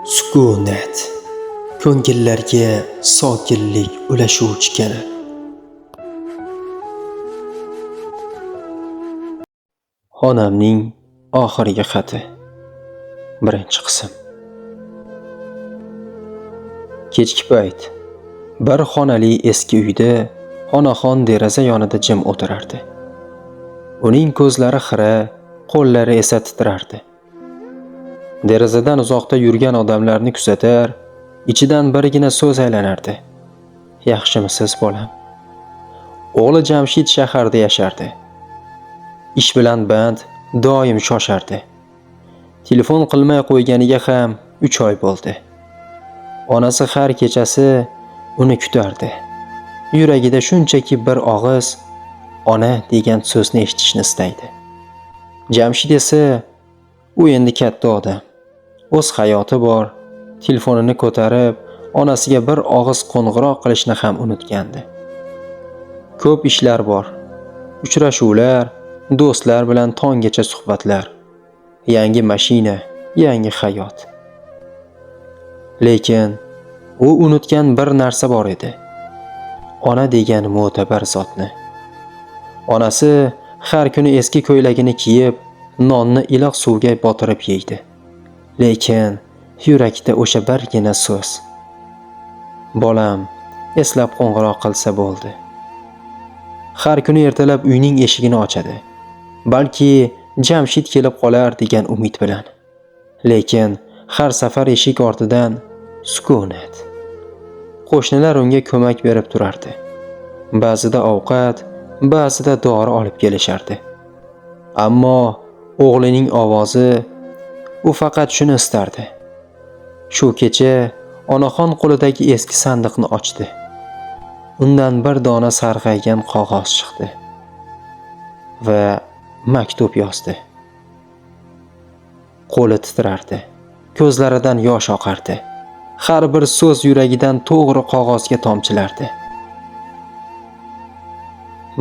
Sukunat ko'ngillarga sokinlik ulashuvchi kabi. Xonamning oxirgi xati. Birinchi qism. Kechki payt bir xonali eski uyda xonaxon deraza yonida jim o'tirardi. Uning ko'zlari xira, qo'llari esa titrardi. Derazadan uzoqda yurgan odamlarni kuzatar, ichidan birgina so'z aylanardi. Yaxshimisiz bolam? O'g'li Jamshid shaharda yashardi. Ish bilan band, doim shoshardi. Telefon qilmay qo'yganiga ham 3 oy bo'ldi. Onasi har kechasi uni kutardi. Yuragida shunchaki bir og'iz ona degan so'zni eshitishni istaydi. Jamshid esa u endi katta odam. O'z hayoti bor. Telefonini ko'tarib, onasiga bir og'iz qo'ng'iroq qilishni ham unutgandi. Ko'p ishlar bor. Uchrashuvlar, do'stlar bilan tonggacha suhbatlar. Yangi mashina, yangi hayot. Lekin u unutgan bir narsa bor edi. Ona degan mo'tabar zotni. Onasi har kuni eski ko'ylagini kiyib, nonni iliq suvga botirib yeydi. Lekin yurakda o'sha birgina so'z. Bolam eslab qo'ng'iroq qilsa bo'ldi. Har kuni ertalab uyning eshigini ochadi. Balki Jamshid kelib qolar degan umid bilan. Lekin har safar eshik ortidan sukunat. Qo'shnilar unga ko'mak berib turardi. Ba'zida ovqat, ba'zida dori olib kelishardi. Ammo o'g'lining ovozi u faqat shuni istardi. Shu kecha onaxon qo'lidagi eski sandiqni ochdi. Undan bir dona sarg'aygan qog'oz chiqdi va maktub yozdi. Qo'li titrardi, ko'zlaridan yosh oqardi. Har bir so'z yuragidan to'g'ri qog'ozga tomchilardi.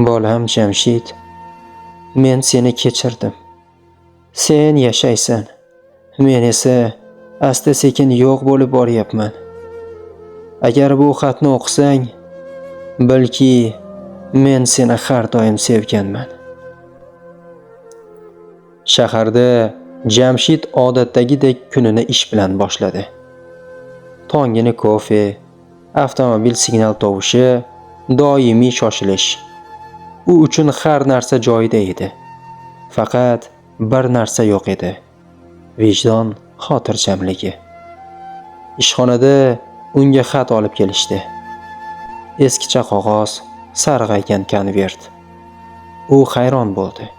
Bolam Jamshid, men seni kechirdim. Sen yashaysan. Men esa asta-sekin yo'q bo'lib boryapman. Agar bu xatni o'qisang, bilki men seni har doim sevganman. Shaharda Jamshid odatdagidek kunini ish bilan boshladi. Tongini kofe, avtomobil signal tovushi, doimiy shoshilish. U uchun har narsa joyida edi. Faqat bir narsa yo'q edi. Vijdon xotirjamligi. Ishxonada unga xat olib kelishdi. Eskicha qog'oz, sarg'aygan konvert. U hayron bo'ldi.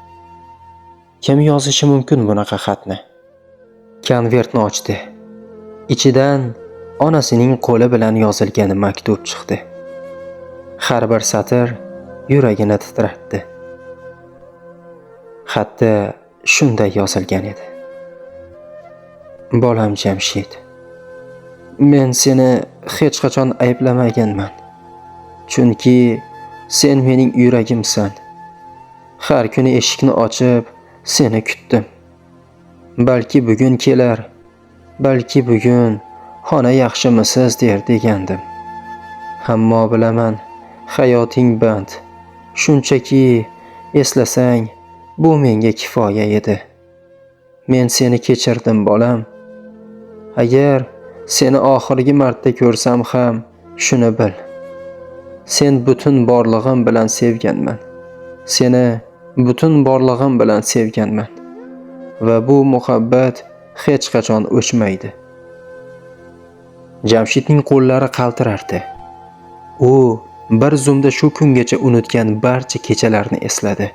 Kim yozishi mumkin bunaqa xatni? Konvertni ochdi. Ichidan onasining qo'li bilan yozilgan maktub chiqdi. Har bir satr yuragini titratdi. Xatda shunday yozilgan edi. Bolam Jamshid, men seni hech qachon ayblamaganman. Chunki sen mening yuragimsan. Har kuni eshikni ochib, seni kutdim. Balki bugun kelar, balki bugun xona yaxshimisiz der degandim. Ammo bilaman, hayoting band. Shunchaki eslasang, bu menga kifoya edi. Men seni kechirdim bolam. Agar seni oxirgi marta ko'rsam ham shuni bil. Sen butun borlig'im bilan sevganman. Seni butun borlig'im bilan sevganman. Va bu muhabbat hech qachon o'chmaydi. Jamshidning qo'llari qaltirardi. U bir zumda shu kungacha unutgan barcha kechalarni esladi.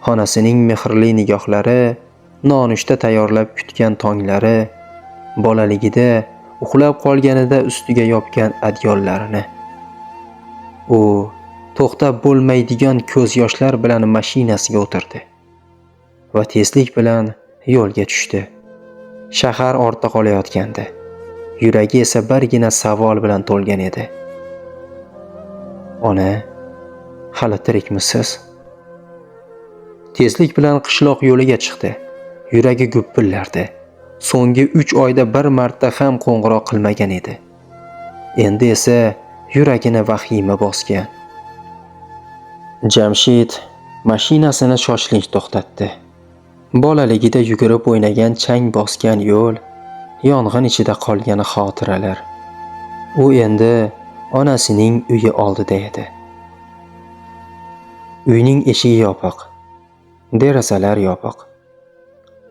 Xonasining mehrli nigohlari, nonushta tayyorlab kutgan tonglari, bolaligida uxlab qolganida ustiga yopgan adyollarini. U to'xtab bo'lmaydigan ko'z yoshlar bilan mashinasiga o'tirdi va tezlik bilan yo'lga tushdi. Shahar ortda qolayotgandi. Yuragi esa birgina savol bilan to'lgan edi. Ona, hali tirikmisiz? Tezlik bilan qishloq yo'liga chiqdi. Yuragi gupillardi. So'nggi 3 oyda bir marta ham qo'ng'iroq qilmagan edi. Endi esa yuragini vahima bosgan. Jamshid mashinasini shoshilinch to'xtatdi. Bolaligida yugurib o'ynagan chang bosgan yo'l, yong'in ichida qolgan xotiralar. U endi onasining uyi oldida edi. Uyning eshigi yopiq, derazalar yopiq.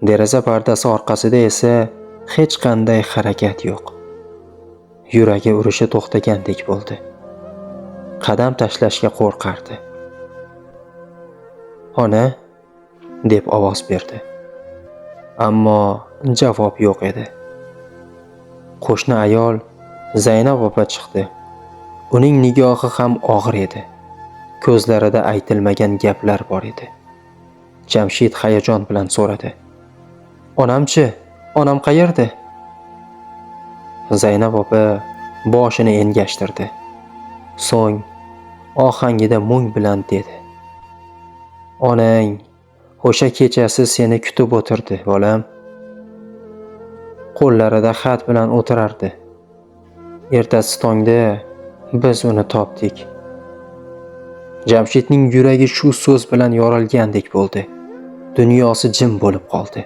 Deraza pardasi orqasida esa hech qanday harakat yo'q. Yuragi urishi to'xtagandek bo'ldi. Qadam tashlashga qo'rqardi. "Ona" deb ovoz berdi. Ammo javob yo'q edi. Qo'shni ayol Zaynab opa chiqdi. Uning nigohi ham og'ir edi. Ko'zlarida aytilmagan gaplar bor edi. Jamshid hayajon bilan so'radi. "Onamchi? Onam qayerda?" Zaynab opa boshini engashtirdi. So'ng ohangida mung bilan dedi. "Onang o'sha kechasi seni kutib o'tirdi, bolam. Qo'llarida xat bilan o'tirardi. Ertasi tongda biz uni topdik." Jamshidning yuragi shu so'z bilan yorilgandek bo'ldi. Dunyosi jim bo'lib qoldi.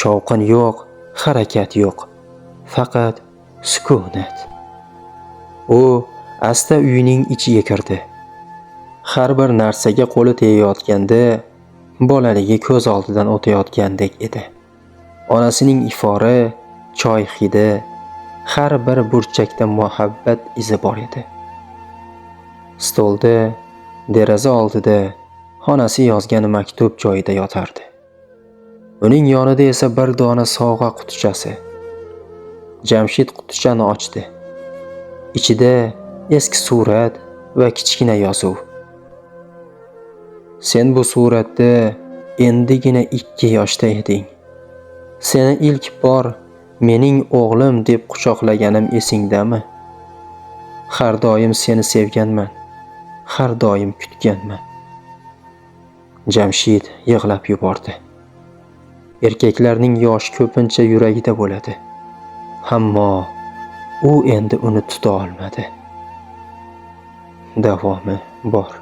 Shovqin yo'q, harakat yo'q. Faqat sukunat. U asta uyining ichiga kirdi. Har bir narsaga qo'li tegayotganda bolaligi ko'z oldidan o'tayotgandek edi. Onasining ifori, choy hidi, har bir burchakda muhabbat izi bor edi. Stolda, deraza oldida onasi yozgan maktub joyida yotardi. Uning yonida esa bir dona sovg'a qutichasi. Jamshid qutichani ochdi. Ichida eski surat va kichkina yozuv. "Sen bu suratda endigina 2 yoshda eding. Seni ilk bor mening o'g'lim deb quchoqlaganim esingdami? Har doim seni sevganman. Har doim kutganman." Jamshid yig'lab yubordi. Erkaklarning yoshi ko'pincha yuragida bo'ladi. Ammo u endi uni tuta olmadi. Davomi bor.